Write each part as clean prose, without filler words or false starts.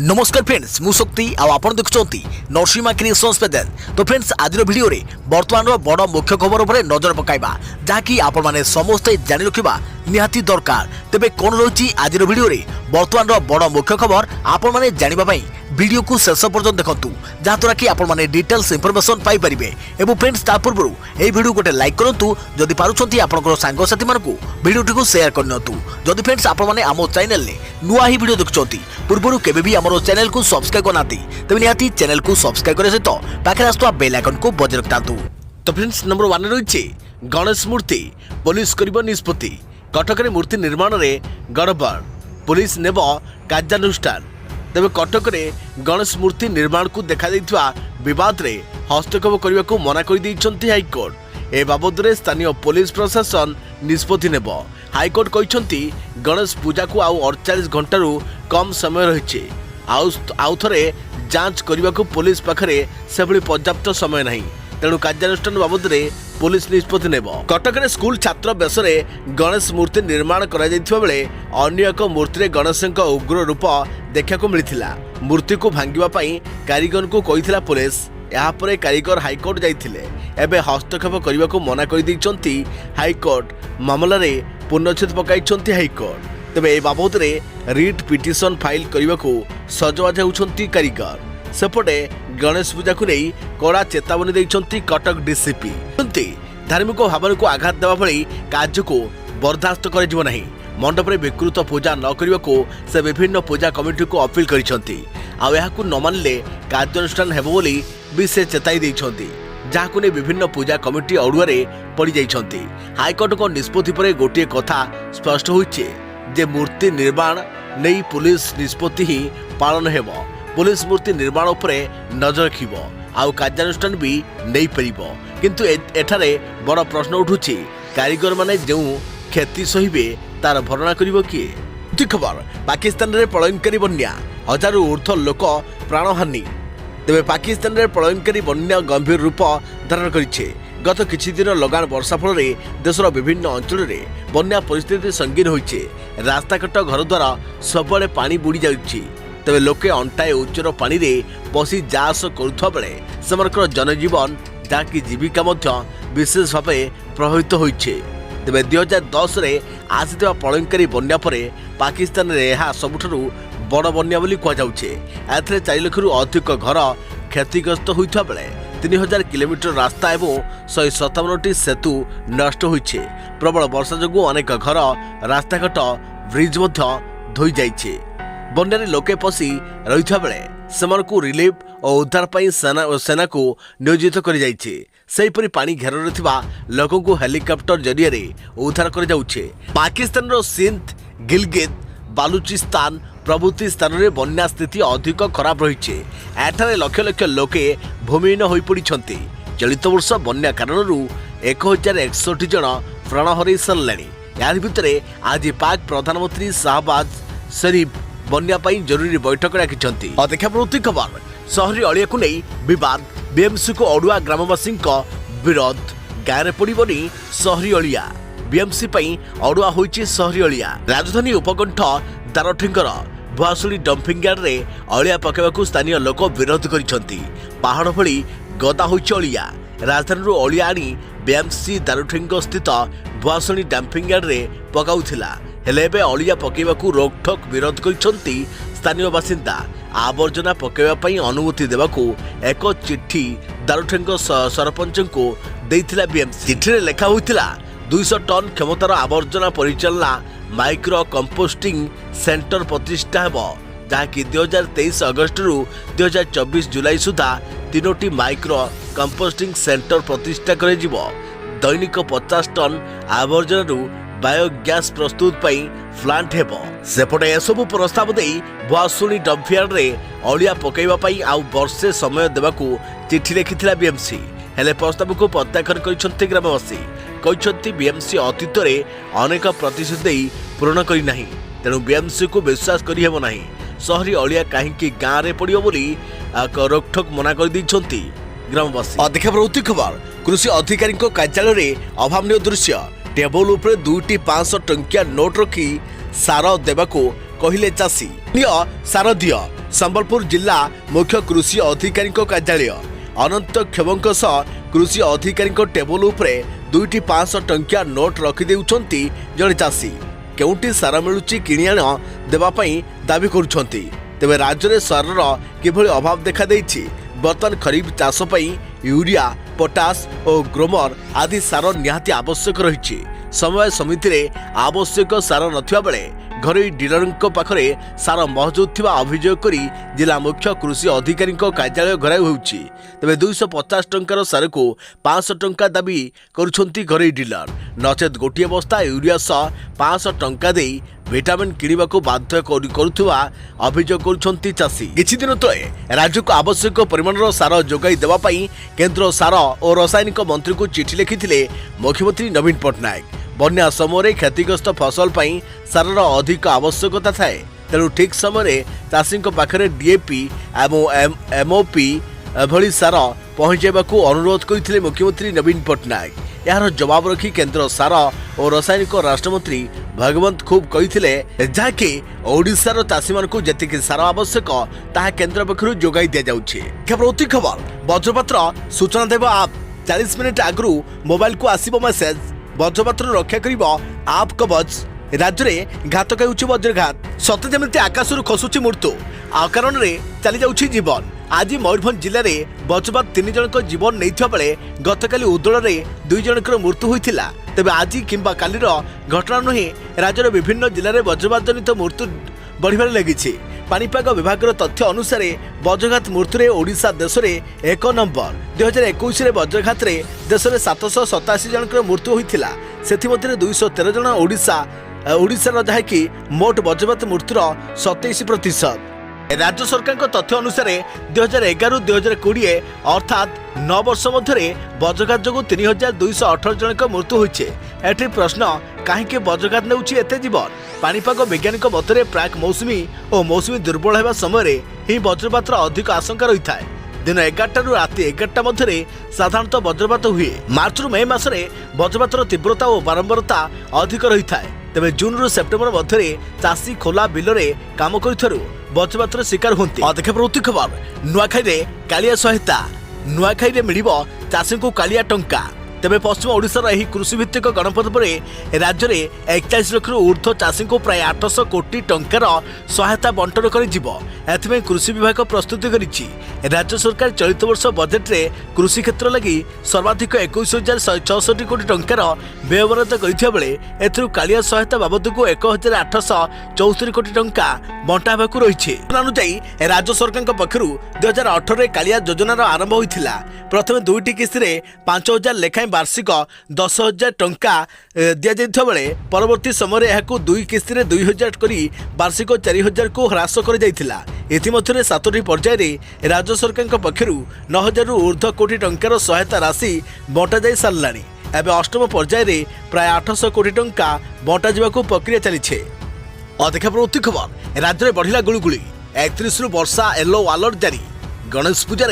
नमस्कार फ्रेंड्स मु शक्ति आपण देखुंत नरसिंहा क्रिएशन्स पेजेन। तो फ्रेंड्स आज वीडियो रे वर्तमान बड़ मुख्य खबर उपर नजर पकाइबा जहाँकि आपण माने समस्ते जानि रखिबा निहाती दरकार। तेबे कोन रही आज वीडियो रे वर्तमान बड़ मुख्य खबर आपण माने जानिबा पई वीडियो को शेष पर्यंत देखंतु जहाँद्वारा कि आपण माने डिटेल्स इनफॉरमेशन पाई परिबे। एवं फ्रेंड्स ता पूर्व ए वीडियो गोटे लाइक करंतु जदि पारुछंती आपनकर सांग साथी मानकु वीडियो टिको शेयर करनतु। जदि फ्रेंड्स आपण माने आमो चैनल ने नुआ ही वीडियो देखुछंती पूर्वरु केबे भी हमरो चैनल को सब्सक्राइब करनाती तबे निहाती चैनल को सब्सक्राइब करे सहित पाखरे आस्तुवा बेल आइकन को बजाय रखतांतु। तो फ्रेंड्स नंबर 1 रहिछि गणेश मूर्ति पुलिस करिबो निष्पत्ति। कटक रे मूर्ति निर्माण रे गड़बड़ पुलिस नेब कार्यानुष्ठान। तेज कटक रे गणेश मूर्ति निर्माण को देखा बद रे हस्तक्षेप करने को मना कर हाईकोर्ट। ए बाबद रे स्थानीय पुलिस प्रशासन निष्पत्ति नेब। हाईकोर्ट कहते गणेश पूजा को आउ 48 घंटारू कम समय रही आउ थे जांच करने को पुलिस पाखरे से पर्याप्त समय नहीं, तेणु कार्यानुष्ठान बाबद रे पुलिस निष्पत्ति नेब। कटक रे स्कूल छात्र बेस गणेश मूर्ति निर्माण करा बेले अन्य एक मूर्ति गणेश उग्र रूप देखा मिलता। मूर्ति को भांगिबा पई कारीगर को कही पुलिस। यापर कारीगर हाईकोर्ट जाइथिले। एबे हस्तक्षेप करने को मना कर दैछंती हाईकोर्ट। मामला रे पूर्णच्छेद पकाइछंती हाईकोर्ट। तेबे ए बाबद रे रिट पिटिशन फाइल करने को सजबाज होउछंती कारीगर। सेपटे गणेश पूजा को नहीं कड़ा चेतावनी देइछंती कटक डीसीपी। धार्मिक भावना को आघात देवा भली कार्य को बर्दाश्त कर नहीं। मंडप रे विकृत पूजा न करने को से विभिन्न पूजा कमिटी को अपील करिसेंती। आउ न मानले कार्यानुष्ठान हेबो बोली भी से चेताई देइछंती, जहां ने विभिन्न पूजा कमिटी अड़ुआरे पड़ जाइछंती। हाईकोर्ट को निष्पत्ति पर गोटे कथा स्पष्ट होइछे जे मूर्ति निर्माण नहीं पुलिस निष्पत्ति ही पालन हेबो। पुलिस मूर्ति निर्माण उपरे नजर रखिबो आउ कार्यानुष्ठान भी नहीं परिबो। किंतु एठारे बड़ प्रश्न उठुछि कारीगर माने जो क्षति सहिबे तार भरणा करिवो किए। खबर पाकिस्तान रे प्रलयनकारी बन्या हजारों ऊर्ध्व लोक प्राणहानि। तेबे पाकिस्तान रे प्रलयनकारी बन्या गंभीर रूप धारण करिछे। गत किछि दिन लगान वर्षा फल देशर विभिन्न अंचल में बन्या परिस्थिति संगीन होइछे। रास्ताघाट घरद्वार सबले पानी बुड़ी जाउछि। तेबे लोके अंटाए उच्चर पानी रे बसी जास करुवा बेले सेमानकर जनजीवन जहाँकि जीविका विशेष भाव प्रभावित होइछे। तेबे 2010 रे आसिथिबा प्रलयनकारी बन्या परे पाकिस्तान रे एहा सबुठारु बड़ बन्या बोली कहुछे। एथरे 4 लाख रु अधिक घर क्षतिग्रस्त होइथा बेले 3000 किलोमीटर रास्ता एवं 157टी सेतु नष्ट होइछे। प्रबल वर्षा जोगु अनेक घर रास्ताघाट ब्रिज धोई जाइछे। बन्यारे लोके पसी रहिथा बेले सेमानकु रिलीफ और उद्धार पाई सेना को नियोजित कर जाइछे। सेहीपरि पानी घेर थिबा लोकों को हेलिकॉप्टर जरिया रे उद्धार कर जाउछे। पाकिस्तान रो सिंध गिलगित बालूचिस्तान प्रभृति स्थान रे बन्या स्थिति अधिक खराब रहिछे। एठारे लक्ष लक्ष लोके भूमिहीन होई पड़िछंती। चलित वर्ष बन्या कारणरू 1061 जन प्राण हरै सरलेनी। यार भितरे आज पाक प्रधानमंत्री शाहबाज शरीफ बन्या पाई जरूरी बैठक राखिछंती। देखा प्रति खबर शहरी अलिया को नहीं विवाद बीएमसी को अड़ुआ ग्रामवासी विरोध गाँव में पड़ोनी शहरी अलिया। बीएमसी पई अड़ुआ होइछि शहरी अलिया। राजधानी उपकंठ दारठिंगर भुआसुली डंपिंग यार्ड रे अलिया पकेबाकू स्थानीय लोक विरोध करिसंती। पहाड़ भली गदा होइछि अलिया। राजधानी अलिया आनी बीएमसी दारठिंग स्थित भुआसुली डंपिंग यार्ड रे पकाउथिला। हेले एबे अलिया पकेबाकू रोकठोक विरोध करिसंती स्थानीय बासिंदा। आवर्जना पकेबा पई अनुमति देबाकू एक चिट्ठी दारुठेंग सरपंच को देइथिला बीएमसी। चिट्ठी रे लेखा होइथिला 200 टन क्षमतार आवर्जना परिचालना माइक्रो कंपोस्टिंग सेंटर प्रतिष्ठा हेबो, जहाँकि 2023 अगस्त रु 2024 जुलाई सुधा 3टी माइक्रो कंपोस्टिंग सेंटर प्रतिष्ठा करे जिवो। दैनिक 50 टन आवर्जना बायोगैस प्रस्तुत पई प्लांट हेबो। सेपटे एसबु प्रस्ताव देई भुआसुणी डंपियार्ड रे अलिया पकेबा पई आउ वर्षे समय देबाकू चिट्ठी लिखिथिला बीएमसी। हेले प्रस्ताव को प्रत्याख्यान करिसंती ग्रामवासी। कहिसंती बीएमसी अतीत रे अनेक प्रतिश्रुति देई पूर्ण करि नाही, तेणु बीएमसी को विश्वास करि हेबो नाही। शहरी अलिया काहींकी गाँ रे पड़ियो बोली रोकठोक मना कर दैछंती ग्रामवासी। अधिक प्रवृत्ति खबर कृषि अधिकारी कार्यालय रे अभावनीय दृश्य। टेबल उपरे 2टी 500 टंकिया नोट रखी सार देबाको कहिले चाषी। सार दियो संबलपुर जिला मुख्य कृषि अधिकारी कार्यालय अनंत क्षमक कृषि अधिकारी टेबल उपरे 2टी 500 टंकिया नोट रखिदेउछंती जड़े चाषी केउटी सार मिलुची किणी आण देवाई दाबी करुछंती। तेबे राज्य में सारर किभली अभाव देखा देइछि बर्तमान खरीफ चाष पई यूरिया पोटास और ग्रोमर आदि सार निहाती आवश्यक रही समय समिति रे आवश्यक सार नथिबा बेले घरोई डीलर पाखरे सार महजूद थिबा अभियोग करी जिला मुख्य कृषि अधिकारी कार्यालय घराई होउछि। तेबे 250 टंकार सार को 500 टंका दाबी करुछंती घरोई डीलर नचेत गोटिए बस्ता यूरिया 500 टंका देई विटामिन किणवा को बाध्य करुवा अभियोग करुछंती चाषी। किछि दिन तले राज्य को आवश्यक परिमाणर सार जोगाई देवा पई केंद्र सार और रासायनिक मंत्री को चिठी लिखिथिले मुख्यमंत्री नवीन पट्टनायक। बन्या समय क्षतिग्रस्त फसल पई सारर अधिक आवश्यकता थाए तेणु ठीक समय चाषी पाखरे डीएपी एवं एमओपी भली सार पहुंचाइबाकू अनुरोध करथिले मुख्यमंत्री नवीन पट्टनायक। यार जवाब रखी केंद्र सार और रासायनिक राष्ट्रमंत्री भगवंत खूब कहिथिले जाके ओडिशार चाषी मानकू जेतिकी सार आवश्यक ताहा केंद्र पक्षरु जोगाई दिया जाउछि। प्रति खबर वज्रपातर सूचना देव आप 40 मिनिट आगु मोबाइल को आसीबो मेसेज वज्रपातर रक्षा करिबो आप कवच। राज्य में घातक होउछि वज्रघात सत्य जमिति आकाशरु खसुछि मृत्यु अकारण रे चली जाउछि जीवन। आज मयूरभंज जिले में वज्रपात 3 जनक जीवन नैथिबा बेले गतकाली उदोल रे 2 जनकर मृत्यु होइथिला। तेबे आज किंबा कालीर घटना नुहे राज्यर विभिन्न जिले में वज्रपात जनित मृत्यु बढ़िबार लागिछि। पाणीपाग विभाग तथ्य अनुसार वज्रघात मृत्यु ओडिशा देश में 1 नंबर। 2021 रे वज्रघात रे देश में 787 जनकर मृत्यु होइथिला। सेथिमध्यरे 213 जन ओडिशार जहाँकि मोट वज्रपात मृत्युर 27%। राज्य सरकार तथ्य अनुसार 2011-2020 अर्थात 9 वर्ष मध्य वज्रघात जो 3218 जनक मृत्यु होइछे। एठी प्रश्न कहीं वज्रघात नेउछि एते जीवन। पाणीपाग वैज्ञानिक मतरे प्राक मौसुमी और मौसुमी दुर्बल होगा समय ही वज्रपातर अधिक आशंका रही है। दिन 11 रु राति 11 मध्य साधारणतः वज्रपात हुए। मार्च रु मई मासरे वज्रपातर तीव्रता और बारंबारता अधिक रही है। तेज जून रु सेप्टेम्बर मध्य चाषी खोला बिलरे काम कर वज्रपातर शिकार होती। अधिक प्रति खबर नुआखाई कालिया सहायता नुआखाई मिलिबो चाषी को कालिया टंका। तेज पश्चिम ओडिशार यह कृषिभित्तिक गणपर्व राज्य में 41 लाख ऊर्ध्व चाषी को प्राय 800 कोटी टंकार सहायता बंटन कर कृषि विभाग प्रस्तुति करिछि। राज्य सरकार चलित वर्ष बजेट रे कृषि क्षेत्र लगी सर्वाधिक 21,164 कोटी टंकार व्ययबराद करथिबा बेले एथरु कालिया सहायता बाबद को 1,874 कोटी टंका बंटा हेबाकू रहिछि। अनुसायी राज्य सरकार पक्षरु 2018 रे कालिया योजनार आरंभ होइथिला। प्रथमे 2टी किस्ती रे 5,000 लेखाएं वार्षिक 10,000 टंका दिया जाइथिबा बेले परवर्ती समय यहाकू 2 किस्ती रे 2,000 करी वार्षिक 4,000 को ह्रास कर जाइथिला। इतिमध्यरे 7टी पर्यायर राज्य सरकार पक्षरु 9,000 रु ऊर्ध्व कोटी टंकार सहायता राशि बंटा जाई सारलानी। एबे अष्टम पर्यायर प्राय 800 कोटी टंका बंटा जिबाकू प्रक्रिया चलीछे। अधिक प्रति खबर राज्य में बढ़िला गुळुगुळी 31 रु वर्षा येलो अलर्ट जारी। गणेश पूजा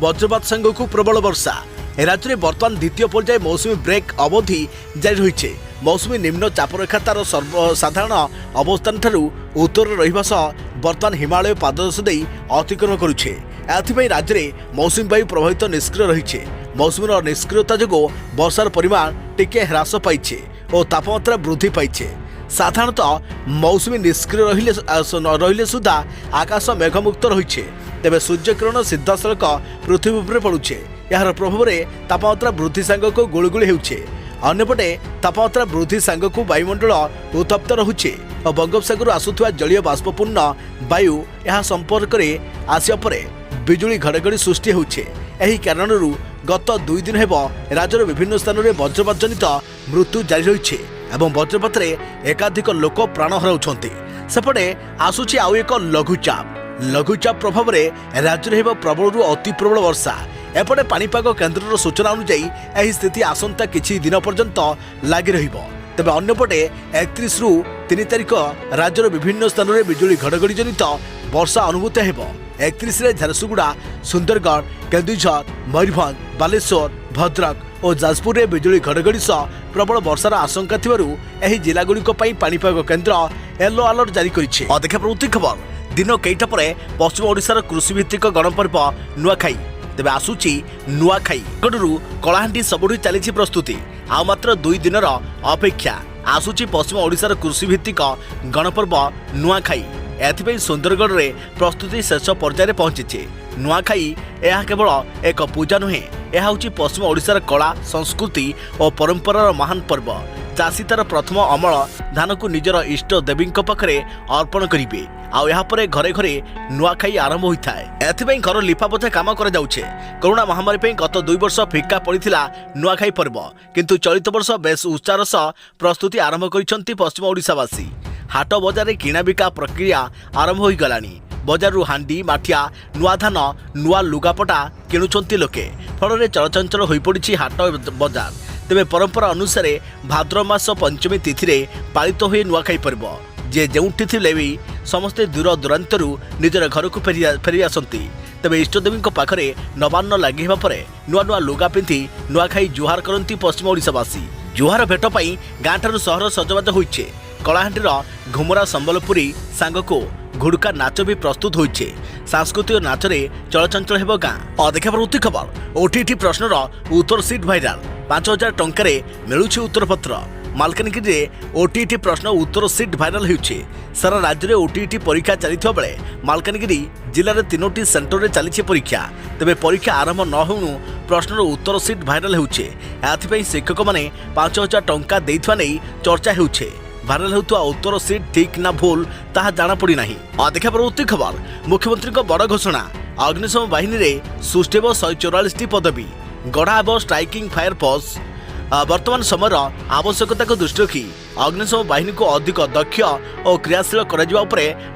वज्रपात सांगकू प्रबल वर्षा। राज्य में बर्तमान द्वितीय पर्याय मौसुमी ब्रेक अवधि जारी रही। मौसुमी निम्न चापरेखा तार सर्वसाधारण अवस्थान ठारू उत्तर रहिबा सह बर्तमान हिमालय पाददेश दे अतिक्रमण करुछे। एथिपाई राज्य में मौसुमी वायु प्रभावित निष्क्रिय रही। मौसुमीर निष्क्रियता जो वर्षार परिमाण टिके ह्रास पाइछे और तापमात्रा वृद्धि पाइछे। साधारणतः मौसुमी निष्क्रिय रहिले सुधा आकाश मेघमुक्त रही। तेबे सूर्यकिरण सीधासलख पृथ्वी उपर पड़ुछे। यार प्रभाव में तापमात्रा वृद्धि सांगक गुळुगुळी हेउछे। अन्यपटे तापमात्रा वृद्धि सांगक वायुमंडल उत्तप्त रहुछे और बंगोपसागर आसुथुवा जलीय बाष्पपूर्ण वायु यह संपर्क में आसिया परे बिजुली घड़घड़ी सृष्टि होउछे। एही कारणरू गत 2 दिन हेब राज्यर विभिन्न स्थान में वज्रपात जनित मृत्यु जारी रही एवं वज्रपात एकाधिक लोक प्राण हराउछन्ति। सेपटे आसुछि आउ एक लघुचाप प्रभाव में राज्य में हेब प्रबल अति प्रबल वर्षा। एपटे पाणीपाग केन्द्र सूचना अनुसार यह स्थिति आसंता किछि दिन पर्यंत लगी रहिबो। तेबे अन्यपटे 31 रु 3 तारिख राज्यर विभिन्न स्थान में बिजुली घड़घड़ी जनित वर्षा अनुभूत हेब। 31 रे झारसुगुड़ा सुंदरगढ़ केन्दुझर मयूरभंज बालेश्वर भद्रक और जाजपुर में बिजुली घड़घड़ी सह प्रबल वर्षार आशंका थिबारु एही जिलागुड़िक पई पाणीपाग केन्द्र येलो अलर्ट जारी करिछि। अधिक प्रति खबर दिन कईटा पर पश्चिम ओडिशार कृषिभित्तिक गणपर्व नुआखाई तेबे आसुची नुआखाई निकटरू कलाहांडी सबुठी चली प्रस्तुति आ मात्र 2 दिनर अपेक्षा आसुची पश्चिम ओडिशार कृषिभित्तिक गणपर्व नुआखाई एथिपाई सुंदरगढ़ रे प्रस्तुति शेष पर्यायर पहुंची। नुआखाई यह केवल एक पूजा नुहे, यह हूँ पश्चिम ओडिशार कला संस्कृति और परंपरार महान पर्व। चाषी तार प्रथम अमल धान को निजर इष्ट देवी पाखे अर्पण करेंगे आपर घरे घरे नुआखाई आरंभ होता है। एथिपाई घर लिपापोछा काम कर कोरोना महामारी गत 2 वर्ष फिका पड़ा नुआखाई पर्व, किंतु चलित वर्ष बेस उत्साह सह प्रस्तुति आरंभ कर पश्चिम ओडिशावासी। हाट बजार किणा बिका प्रक्रिया आरंभ हो गलानी। बजार हांडी माठिया नुआ धान नुआ लुगापटा किणुंट लोके, फल चलचंचल हो पड़ी हाट बजार। तेबे परंपरा अनुसार भाद्र मास पंचमी तिथि रे पालित हुए नुआखाई पर्व। जे जोठी थिले भी समस्ते दूर दूरांतरू निजर घर को फेरी आसती। तेबे इष्टदेवी पाखरे नवान्न लगे नुआ नुआ लुगा पिंधि नुआखाई जुहार करती पश्चिम ओडिशावासी। जुहार भेट पाई गाँ ठारू सहर सजबाज होइछे। कलाहांडीर घुमरा संबलपुरी सांगको घुड़का नाच भी प्रस्तुत होइछे। सांस्कृतिक नाच रे चलचंचल हेबो गाँ। देखा प्रति खबर ओटीटी प्रश्नर उत्तर सीट भाइराल 5000 टंकार मिलुछि उत्तर पत्र। मालकानगिरी ओटीटी प्रश्न उत्तर सीट भाइराल होइछे। सारा राज्य में ओटीटी परीक्षा चलिथिबा बेले मालकानगिरी जिले में 3टी सेंटर में चली परीक्षा। तेबे परीक्षा आरंभ न होउनु प्रश्नर उत्तर सीट भाइराल होइछे। एथिपाई शिक्षक माने 5000 टंका देइथवा नै चर्चा होउछे। भाइराल होता उत्तर सीट ठीक ना भूल ताहा जाना पड़ी नहीं। देखा परवर्ती खबर मुख्यमंत्री बड़ घोषणा अग्निशम बाहिनी रे सृष्टि 144टी पदवी गढ़ा हेब स्ट्राइकिंग फायर फोर्स। वर्तमान समय आवश्यकता को दृष्टि रखी अग्निशम बाहिनी को अधिक दक्ष और क्रियाशील कर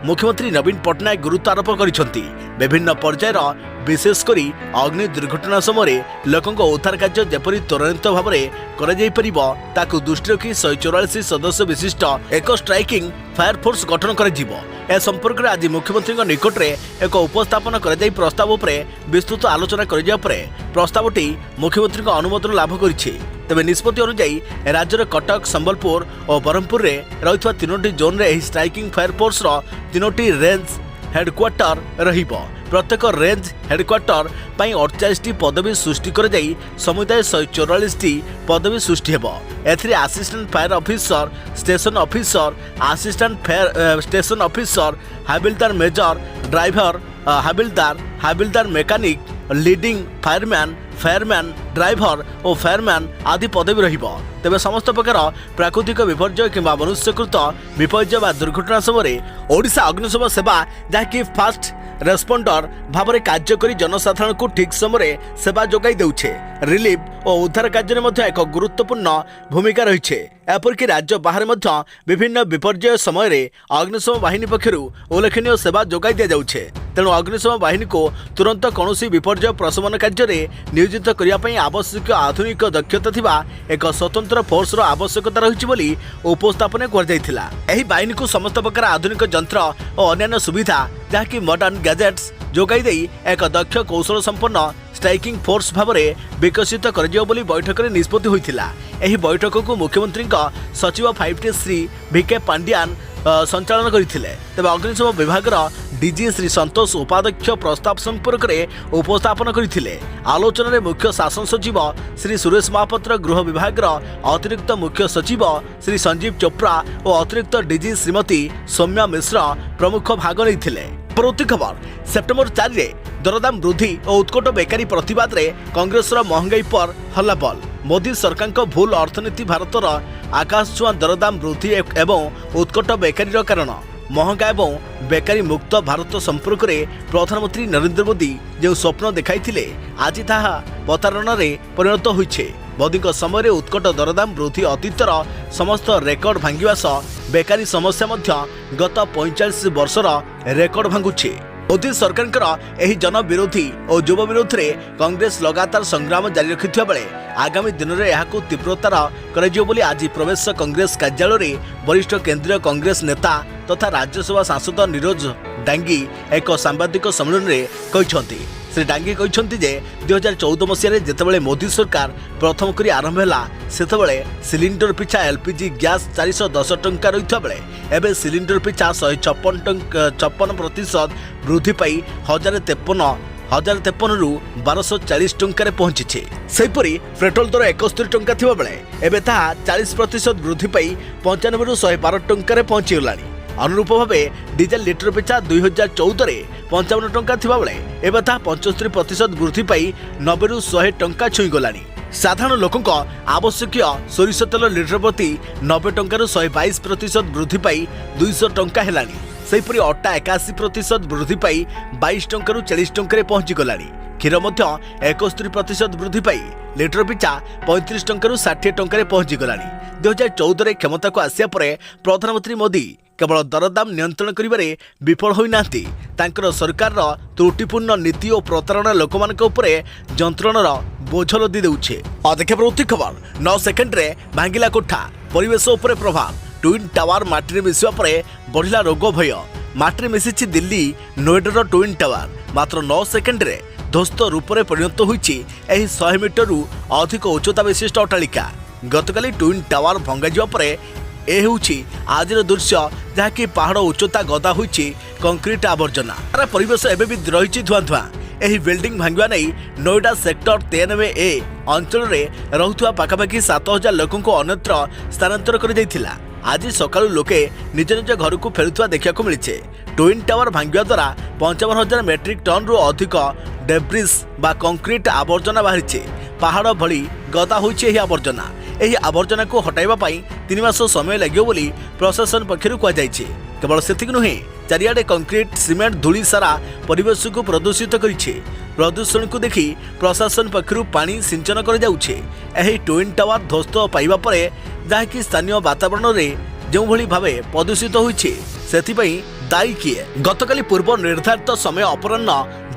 मुख्यमंत्री नवीन पट्टनायक गुरुत्व आरोप कर विभिन्न पर्यायर विशेषकर अग्नि दुर्घटना समय लोकों उद्धार कार्य जेपरी त्वरित भाव में दृष्टि रखी 144 सदस्य विशिष्ट एक स्ट्राइकिंग फायर फोर्स गठन कर संपर्क में आज मुख्यमंत्री निकट में एक उपस्थापन कर प्रस्ताव उपरे विस्तृत आलोचना कर प्रस्तावटी मुख्यमंत्री अनुमोदन लाभ कर। तेबे निष्पत्ति अनुसार राज्यर कटक संबलपुर और ब्रह्मपुर में रही 3टी जोन में स्ट्राइकिंग फायर फोर्स 3टी रेंज हेडक्वार्टर रहिबो। प्रत्येक रेंज हेडक्वार्टर 48टी पदवी सृष्टि कर समुदाय 144टी पदवी सृष्टि हेबो। एथिरे assistant fire officer, station officer, assistant fire station officer, हाबिलदार मेजर, ड्राइवर हाबिलदार mechanic, leading fireman, fireman, driver और फायरमैन आदि पदवी रहिबो। तेबे समस्त प्रकार प्राकृतिक विपर्यय किंबा मनुष्यकृत विपर्यय व दुर्घटना समय ओडिशा अग्निशम सेवा जहाँकि फास्ट रेस्पोंडर भाव में कार्य कर जनसाधारण को ठीक समय सेवा जोगाई देउछे। रिलीफ और उद्धार कार्य में एक गुरुत्वपूर्ण भूमिका रही है। एपरिक राज्य बाहर विभिन्न विपर्यय समय अग्निशम बाहिनी पक्षरु उल्लेखनीय सेवा जोगाई दि जाउछे। तेणु अग्निशम बाहिनी को तुरंत कौन विपर्यय प्रशमन कार्य में नियोजित करने आवश्यक आधुनिक दक्षता थिबा एक स्वतंत्र फोर्स आवश्यकता रही उपस्थापन कर बाहिनी को समस्त प्रकार आधुनिक यंत्र और अन्य सुविधा जहाँकि मॉडर्न गैजेट्स जोगाई दे एक दक्ष कौशल संपन्न स्ट्राइकिंग फोर्स भाव में विकसित कर बैठक में निष्पत्ति होता। यह बैठक को मुख्यमंत्री सचिव 5T श्री VK पांड्यान संचालन करते। तेज अग्निशम विभाग डीजी श्री संतोष उपाध्यक्ष प्रस्ताव संपर्क में उपस्थापन करते। आलोचन में मुख्य शासन सचिव श्री सुरेश महापात्र, गृह विभाग अतिरिक्त मुख्य सचिव श्री संजीव चोप्रा और अतिरिक्त डीजी श्रीमती सौम्या मिश्र प्रमुख भाग लेते। परवर्ती खबर सेप्टेम्बर 4 रे दरदाम वृद्धि और उत्कट बेकारी प्रतिवाद रे कांग्रेस महंगाई पर हल्लाबल। मोदी सरकार को भूल अर्थनीति भारतर आकाश छुआ दरदाम वृद्धि एवं उत्कट बेकारी कारण महंगा एवं बेकारी मुक्त भारत संपर्क में प्रधानमंत्री नरेंद्र मोदी जो स्वप्न देखाई आज ताहा प्रतारणा परिणत होइछे। मोदी समय उत्कट दरदाम वृद्धि अतीतर समस्त रेकर्ड भांगिवा सह बेकारी समस्या गत 45 वर्षर रेकर्ड भांगुछे। मोदी सरकार एही जन विरोधी और युवा विरोध में कांग्रेस लगातार संग्राम जारी रखिथिबा बेले आगामी दिन में यह तीव्रतार कर आज प्रवेश कांग्रेस कार्यालय वरिष्ठ केंद्रीय कांग्रेस नेता तथा राज्यसभा सांसद नीरज डांगी एक सांबादिक सम्मेलन में कहते। ଶ୍ରୀ ଡାଙ୍ଗି କହିଛନ୍ତି ଯେ 2014 ମସିହାରେ ଯେତେବେଳେ ମୋଦି ସରକାର ପ୍ରଥମ କରି ଆରମ୍ଭ ହେଲା ସେତେବେଳେ ସିଲିଣ୍ଡର ପିଛା ଏଲ୍ପିଜି ଗ୍ୟାସ୍ 410 ଟଙ୍କା ରହିଥିବା ବେଳେ ଏବେ ସିଲିଣ୍ଡର ପିଛା 156% ବୃଦ୍ଧି ପାଇ 1053ରୁ 1240 ଟଙ୍କାରେ ପହଞ୍ଚିଛି। ସେହିପରି ପେଟ୍ରୋଲ ଦର 71 ଟଙ୍କା ଥିବା ବେଳେ ଏବେ ତାହା 40% ବୃଦ୍ଧି ପାଇ 95ରୁ 112 ଟଙ୍କାରେ ପହଞ୍ଚିଗଲାଣି। ଅନୁରୂପ ଭାବେ ଡିଜେଲ ଲିଟର ପିଛା 2014ରେ 55 ଟଙ୍କା ଥିବା ବେଳେ ଏବେ ତାହା 75% ବୃଦ୍ଧି ପାଇ 90ରୁ 100 ଟଙ୍କା ଛୁଇଁଗଲାଣି। ସାଧାରଣ ଲୋକଙ୍କ ଆବଶ୍ୟକୀୟ ସୋରିଷ ତେଲ ଲିଟର ପ୍ରତି 90 ଟଙ୍କାରୁ 122% ବୃଦ୍ଧି ପାଇ 200 ଟଙ୍କା ହେଲାଣି। ସେହିପରି ଅଟା 81% ବୃଦ୍ଧି ପାଇ 22 ଟଙ୍କାରୁ 40 ଟଙ୍କାରେ ପହଞ୍ଚିଗଲାଣି। କ୍ଷୀର ମଧ୍ୟ 71% ବୃଦ୍ଧି ପାଇ ଲିଟର ପିଛା 35 ଟଙ୍କାରୁ 60 ଟଙ୍କାରେ ପହଞ୍ଚିଗଲାଣି। 2014ରେ କ୍ଷମତାକୁ ଆସିବା ପରେ ପ୍ରଧାନମନ୍ତ୍ରୀ ମୋଦି କେବଳ ଦରଦାମ ନିୟନ୍ତ୍ରଣ କରିବାରେ ବିଫଳ ହୋଇନାହାନ୍ତି, ତାଙ୍କର ସରକାରର ତ୍ରୁଟିପୂର୍ଣ୍ଣ ନୀତି ଓ ପ୍ରତାରଣା ଲୋକମାନଙ୍କ ଉପରେ ଯନ୍ତ୍ରଣାର ବୋଝ ଲଦି ଦେଉଛି। ଅଧିକ ପ୍ରତି ଖବର 9 ସେକେଣ୍ଡରେ ଭାଙ୍ଗିଲା କୋଠା, ପରିବେଶ ଉପରେ ପ୍ରଭାବ। ଟ୍ୱିନ୍ ଟାୱାର ମାଟିରେ ମିଶିବା ପରେ ବଢ଼ିଲା ରୋଗ ଭୟ। ମାଟିରେ ମିଶିଛି ଦିଲ୍ଲୀ ନୋଏଡାର ଟ୍ୱିନ୍ ଟାୱାର। ମାତ୍ର 9 ସେକେଣ୍ଡରେ ଧ୍ୱସ୍ତ ରୂପରେ ପରିଣତ ହୋଇଛି ଏହି 100 ମିଟରରୁ ଅଧିକ ଉଚ୍ଚତା ବିଶିଷ୍ଟ ଅଟ୍ଟାଳିକା। ଗତକାଲି ଟ୍ୱିନ୍ ଟାୱାର ଭଙ୍ଗାଯିବା ପରେ ଏ ହେଉଛି ଆଜିର ଦୃଶ୍ୟ, ଯାହାକି ପାହାଡ଼ ଉଚ୍ଚତା ଗଦା ହୋଇଛି କଂକ୍ରିଟ ଆବର୍ଜନା। ତାର ପରିବେଶ ଏବେ ବି ରହିଛି ଧୂଆଁ ଧୂଆଁ। ଏହି ବିଲ୍ଡିଂ ଭାଙ୍ଗିବା ନେଇ ନୋଏଡା ସେକ୍ଟର 93A ଅଞ୍ଚଳରେ ରହୁଥିବା ପାଖାପାଖି 7000 ଲୋକଙ୍କୁ ଅନ୍ୟତ୍ର ସ୍ଥାନାନ୍ତର କରାଯାଇଥିଲା। ଆଜି ସକାଳୁ ଲୋକେ ନିଜ ନିଜ ଘରକୁ ଫେରୁଥିବା ଦେଖିବାକୁ ମିଳିଛି। ଟ୍ୱିନ୍ ଟାୱାର ଭାଙ୍ଗିବା ଦ୍ୱାରା 55000 ମେଟ୍ରିକ୍ ଟନ୍ରୁ ଅଧିକ ଡେବ୍ରିସ୍ ବା କଂକ୍ରିଟ ଆବର୍ଜନା ବାହାରିଛି। ପାହାଡ଼ ଭଳି ଗଦା ହୋଇଛି ଏହି ଆବର୍ଜନା। ଏହି ଆବର୍ଜନାକୁ ହଟାଇବା ପାଇଁ 3 ମାସ ସମୟ ଲାଗିବ ବୋଲି ପ୍ରଶାସନ ପକ୍ଷରୁ କୁହାଯାଇଛି। କେବଳ ସେତିକି ନୁହେଁ, ଚାରିଆଡ଼େ କଂକ୍ରିଟ ସିମେଣ୍ଟ ଧୂଳି ସାରା ପରିବେଶକୁ ପ୍ରଦୂଷିତ କରିଛି। ପ୍ରଦୂଷଣକୁ ଦେଖି ପ୍ରଶାସନ ପକ୍ଷରୁ ପାଣି ସିଞ୍ଚନ କରାଯାଉଛି। ଏହି ଟ୍ୱିନ୍ ଟାୱାର ଧ୍ୱସ୍ତ ପାଇବା ପରେ ଯାହାକି ସ୍ଥାନୀୟ ବାତାବରଣରେ ଯେଉଁଭଳି ଭାବେ ପ୍ରଦୂଷିତ ହୋଇଛି ସେଥିପାଇଁ ଦାୟୀ କିଏ? ଗତକାଲି ପୂର୍ବ ନିର୍ଦ୍ଧାରିତ ସମୟ ଅପରାହ୍ନ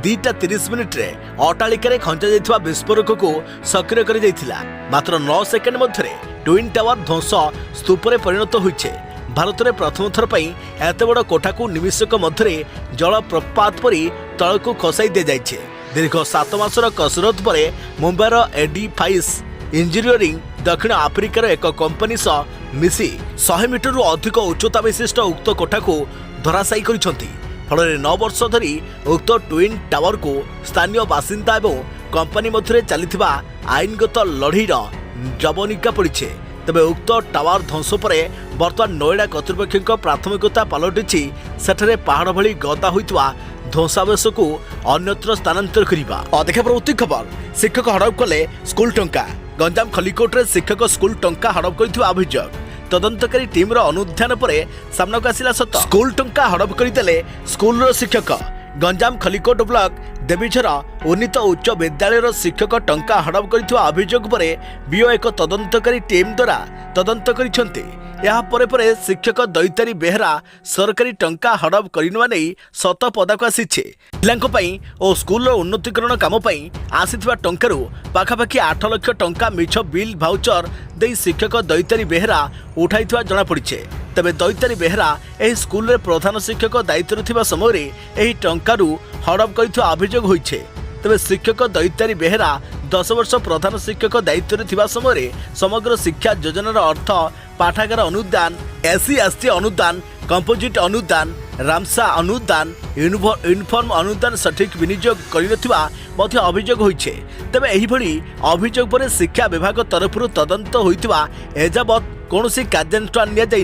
2:30 ଅଟ୍ଟାଳିକାରେ ଖଞ୍ଜାଯାଇଥିବା ବିସ୍ଫୋରକକୁ ସକ୍ରିୟ କରାଯାଇଥିଲା। ମାତ୍ର 9 ସେକେଣ୍ଡ ମଧ୍ୟରେ ଟ୍ୱିନ୍ ଟାୱାର ଧ୍ୱଂସ ସ୍ତୂପରେ ପରିଣତ ହୋଇଛି। ଭାରତରେ ପ୍ରଥମ ଥର ପାଇଁ ଏତେ ବଡ଼ କୋଠାକୁ ନିମିଷକ ମଧ୍ୟରେ ଜଳପ୍ରପାତ ପରି ତଳକୁ ଖସାଇ ଦିଆଯାଇଛି। ଦୀର୍ଘ 7 ମାସର କସରତ ପରେ ମୁମ୍ବାଇର ଏଡିଫାଇସ୍ ଇଞ୍ଜିନିୟରିଂ ଦକ୍ଷିଣ ଆଫ୍ରିକାର ଏକ କମ୍ପାନୀ ସହ ମିଶି 100 ମିଟରରୁ ଅଧିକ ଉଚ୍ଚତା ବିଶିଷ୍ଟ ଉକ୍ତ କୋଠାକୁ ଧରାଶାୟୀ କରିଛନ୍ତି। ଫଳରେ 9 ବର୍ଷ ଧରି ଉକ୍ତ ଟ୍ୱିନ୍ ଟାୱାରକୁ ସ୍ଥାନୀୟ ବାସିନ୍ଦା ଏବଂ କମ୍ପାନୀ ମଧ୍ୟରେ ଚାଲିଥିବା ଆଇନଗତ ଲଢ଼େଇର ଯବନିକା ପଡ଼ିଛି। ତେବେ ଉକ୍ତ ଟାୱାର ଧ୍ୱଂସ ପରେ ବର୍ତ୍ତମାନ ନୋଏଡା କର୍ତ୍ତୃପକ୍ଷଙ୍କ ପ୍ରାଥମିକତା ପାଲଟିଛି ସେଠାରେ ପାହାଡ଼ ଭଳି ଗଦା ହୋଇଥିବା ଧ୍ୱଂସାବଶେଷକୁ ଅନ୍ୟତ୍ର ସ୍ଥାନାନ୍ତର କରିବା। ଅଧିକ ପ୍ରବୃତ୍ତି ଖବର ଶିକ୍ଷକ ହଡପ କଲେ ସ୍କୁଲ ଟଙ୍କା। ଗଞ୍ଜାମ ଖଲିକୋଟରେ ଶିକ୍ଷକ ସ୍କୁଲ ଟଙ୍କା ହଡପ କରିଥିବା ଅଭିଯୋଗ। ତଦନ୍ତକାରୀ ଟିମ୍ର ଅନୁଧ୍ୟାନ ପରେ ସାମ୍ନାକୁ ଆସିଲା ସତ। ସ୍କୁଲ ଟଙ୍କା ହଡପ କରିଦେଲେ ସ୍କୁଲର ଶିକ୍ଷକ। ଗଞ୍ଜାମ ଖଲିକୋଟ ବ୍ଲକ ଦେବୀଝର ଉନ୍ନୀତ ଉଚ୍ଚ ବିଦ୍ୟାଳୟର ଶିକ୍ଷକ ଟଙ୍କା ହଡପ କରିଥିବା ଅଭିଯୋଗ ପରେ ବିଓ ଏକ ତଦନ୍ତକାରୀ ଟିମ୍ ଦ୍ୱାରା ତଦନ୍ତ କରିଛନ୍ତି। ଏହା ପରେ ପରେ ଶିକ୍ଷକ ଦୈତାରୀ ବେହେରା ସରକାରୀ ଟଙ୍କା ହଡପ କରିନେବା ନେଇ ସତ ପଦାକୁ ଆସିଛି। ପିଲାଙ୍କ ପାଇଁ ଓ ସ୍କୁଲର ଉନ୍ନତିକରଣ କାମ ପାଇଁ ଆସିଥିବା ଟଙ୍କାରୁ ପାଖାପାଖି 8 ଲକ୍ଷ ଟଙ୍କା ମିଛ ବିଲ୍ ଭାଉଚର ଦେଇ ଶିକ୍ଷକ ଦୈତାରୀ ବେହେରା ଉଠାଇଥିବା ଜଣାପଡ଼ିଛି। ତେବେ ଦୈତାରୀ ବେହେରା ଏହି ସ୍କୁଲରେ ପ୍ରଧାନ ଶିକ୍ଷକ ଦାୟିତ୍ୱରେ ଥିବା ସମୟରେ ଏହି ଟଙ୍କାରୁ ହଡପ କରିଥିବା ଅଭିଯୋଗ ହୋଇଛି। ତେବେ ଶିକ୍ଷକ ଦୈତାରୀ ବେହେରା 10 ବର୍ଷ ପ୍ରଧାନ ଶିକ୍ଷକ ଦାୟିତ୍ୱରେ ଥିବା ସମୟରେ ସମଗ୍ର ଶିକ୍ଷା ଯୋଜନାର ଅର୍ଥ ପାଠାଗାର ଅନୁଦାନ, SC/ST ଅନୁଦାନ, କମ୍ପୋଜିଟ୍ ଅନୁଦାନ, ରାମସା ଅନୁଦାନ, ୟୁନିଫର୍ମ ଅନୁଦାନ ସଠିକ୍ ବିନିଯୋଗ କରିନଥିବା ମଧ୍ୟ ଅଭିଯୋଗ ହୋଇଛି। ତେବେ ଏହିଭଳି ଅଭିଯୋଗ ପରେ ଶିକ୍ଷା ବିଭାଗ ତରଫରୁ ତଦନ୍ତ ହୋଇଥିବା ଏଯାବତ୍ କୌଣସି କାର୍ଯ୍ୟାନୁଷ୍ଠାନ ନିଆଯାଇ